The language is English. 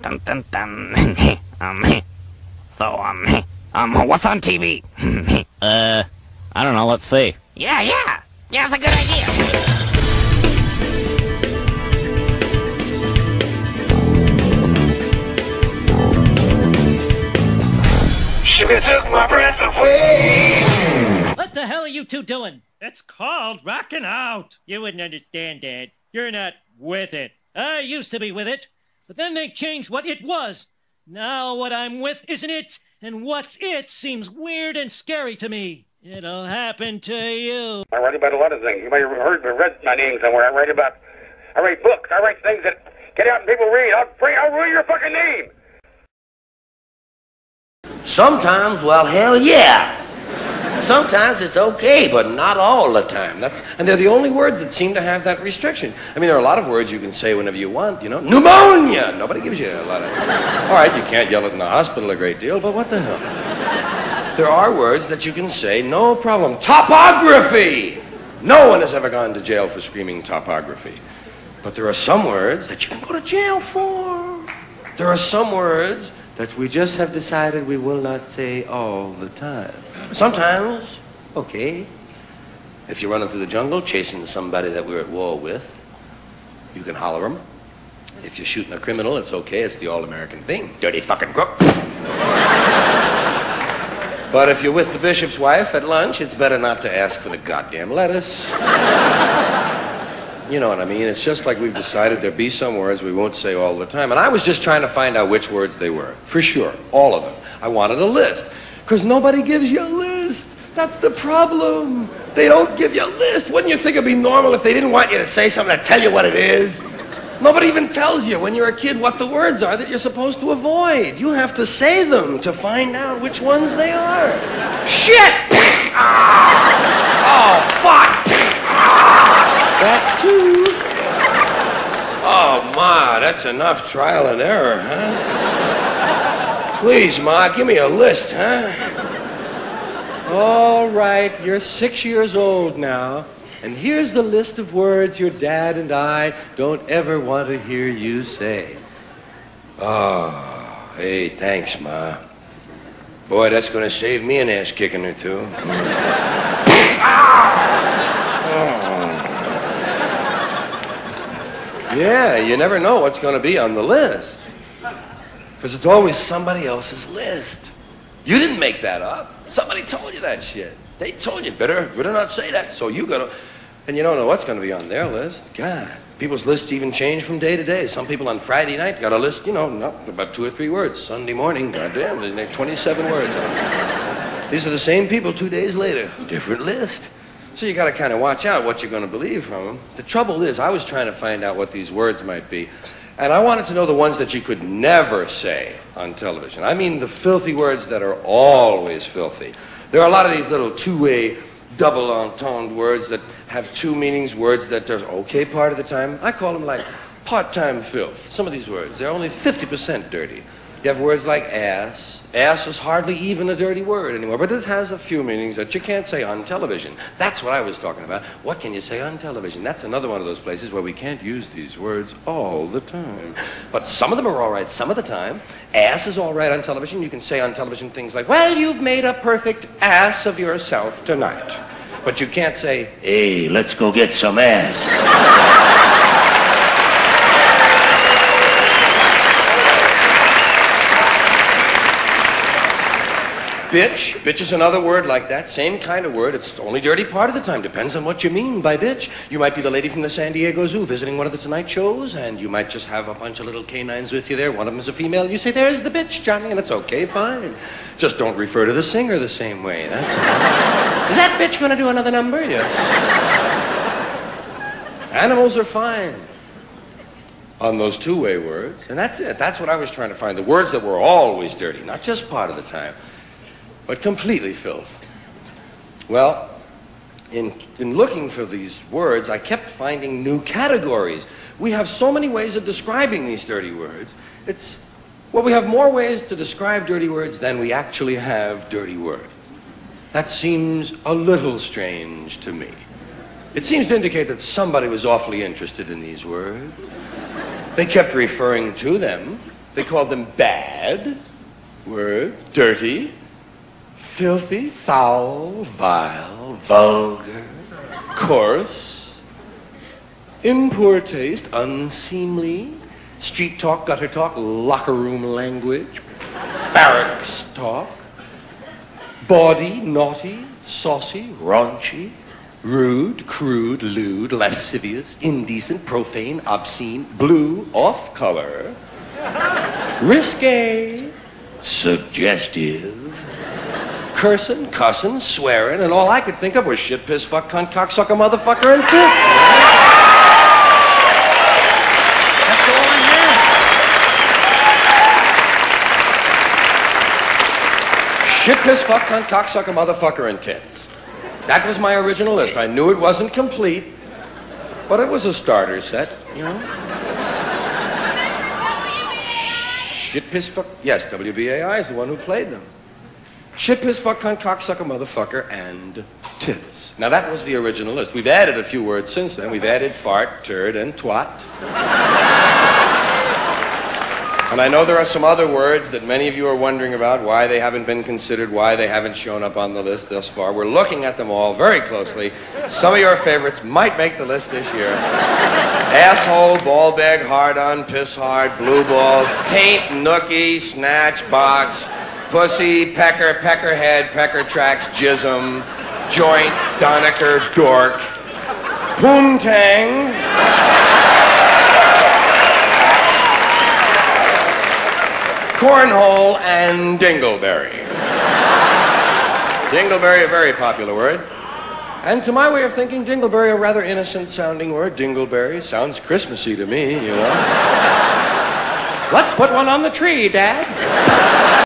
Dun dun dun. What's on TV? I don't know, let's see. Yeah, that's a good idea. She took my breath away. What the hell are you two doing? It's called rocking out. You wouldn't understand, Dad. You're not with it. I used to be with it, but then they changed what it was. Now what I'm with isn't it, and what's it seems weird and scary to me. It'll happen to you. I write about a lot of things. You might have heard or read my name somewhere. I write books. I write things that get out and people read. I'll ruin your fucking name. Sometimes, well, hell yeah. Sometimes it's okay, but not all the time. And they're the only words that seem to have that restriction. I mean, there are a lot of words you can say whenever you want, you know. Pneumonia! Nobody gives you a lot of... All right, you can't yell it in the hospital a great deal, but what the hell? There are words that you can say, no problem. Topography! No one has ever gone to jail for screaming topography. But there are some words that you can go to jail for. There are some words that we just have decided we will not say all the time. Sometimes, okay. If you're running through the jungle chasing somebody that we're at war with, you can holler them. If you're shooting a criminal, it's okay. It's the all-American thing. Dirty fucking crook. But if you're with the bishop's wife at lunch, it's better not to ask for the goddamn lettuce. You know what I mean? It's just like we've decided there'll be some words we won't say all the time. And I was just trying to find out which words they were. For sure. All of them. I wanted a list. Because nobody gives you a list. That's the problem. They don't give you a list. Wouldn't you think it'd be normal if they didn't want you to say something to tell you what it is? Nobody even tells you when you're a kid what the words are that you're supposed to avoid. You have to say them to find out which ones they are. Shit! Oh, fuck! That's two. Oh, Ma, that's enough trial and error, huh? Please, Ma, give me a list, huh? All right, you're 6 years old now, and here's the list of words your dad and I don't ever want to hear you say. Oh, hey, thanks, Ma. Boy, that's going to save me an ass kicking or two. Yeah, you never know what's going to be on the list. Because it's always somebody else's list. You didn't make that up. Somebody told you that shit. They told you, better not say that. So you got to... And you don't know what's going to be on their list. God, people's lists even change from day to day. Some people on Friday night got a list, you know, about 2 or 3 words. Sunday morning, goddamn, there's like 27 words on it. These are the same people 2 days later. Different list. So you got to kind of watch out what you're going to believe from them. The trouble is, I was trying to find out what these words might be. And I wanted to know the ones that you could never say on television. I mean the filthy words that are always filthy. There are a lot of these little two-way, double entendre words that have 2 meanings, words that are okay part of the time. I call them like part-time filth. Some of these words, they're only 50% dirty. You have words like ass. Ass is hardly even a dirty word anymore, but it has a few meanings that you can't say on television. That's what I was talking about. What can you say on television? That's another one of those places where we can't use these words all the time. But some of them are all right some of the time. Ass is all right on television. You can say on television things like, well, you've made a perfect ass of yourself tonight. But you can't say, hey, let's go get some ass. Bitch. Bitch is another word like that. Same kind of word. It's only dirty part of the time. Depends on what you mean by bitch. You might be the lady from the San Diego Zoo visiting one of the Tonight shows, and you might just have a bunch of little canines with you there. One of them is a female, and you say, there's the bitch, Johnny, and it's okay, fine. Just don't refer to the singer the same way. That's all. Is that bitch going to do another number? Yes. Animals are fine on those two-way words, and that's it. That's what I was trying to find. The words that were always dirty, not just part of the time, but completely filth. Well, in looking for these words, I kept finding new categories. We have so many ways of describing these dirty words. Well, we have more ways to describe dirty words than we actually have dirty words. That seems a little strange to me. It seems to indicate that somebody was awfully interested in these words. They kept referring to them. They called them bad words, dirty, filthy, foul, vile, vulgar, coarse, in poor taste, unseemly, street talk, gutter talk, locker room language, barracks talk, bawdy, naughty, saucy, raunchy, rude, crude, lewd, lascivious, indecent, profane, obscene, blue, off-color, risque, suggestive, cursing, cussing, swearing, and all I could think of was shit, piss, fuck, cunt, cocksucker, motherfucker, and tits. That's all I had. Shit, piss, fuck, cunt, cocksucker, motherfucker, and tits. That was my original list. I knew it wasn't complete, but it was a starter set, you know? Shit, piss, fuck... Yes, WBAI is the one who played them. Shit, piss, fuck, cunt, cocksucker, motherfucker, and tits. Now, that was the original list. We've added a few words since then. We've added fart, turd, and twat. And I know there are some other words that many of you are wondering about, why they haven't been considered, why they haven't shown up on the list thus far. We're looking at them all very closely. Some of your favorites might make the list this year. Asshole, ball bag, hard-on, piss hard, blue balls, taint, nookie, snatch, box, pussy, pecker, peckerhead, pecker tracks, jism, joint, donecker, dork, poontang, cornhole, and dingleberry. Dingleberry, a very popular word. And to my way of thinking, dingleberry, a rather innocent-sounding word. Dingleberry sounds Christmassy to me, you know. Let's put one on the tree, Dad.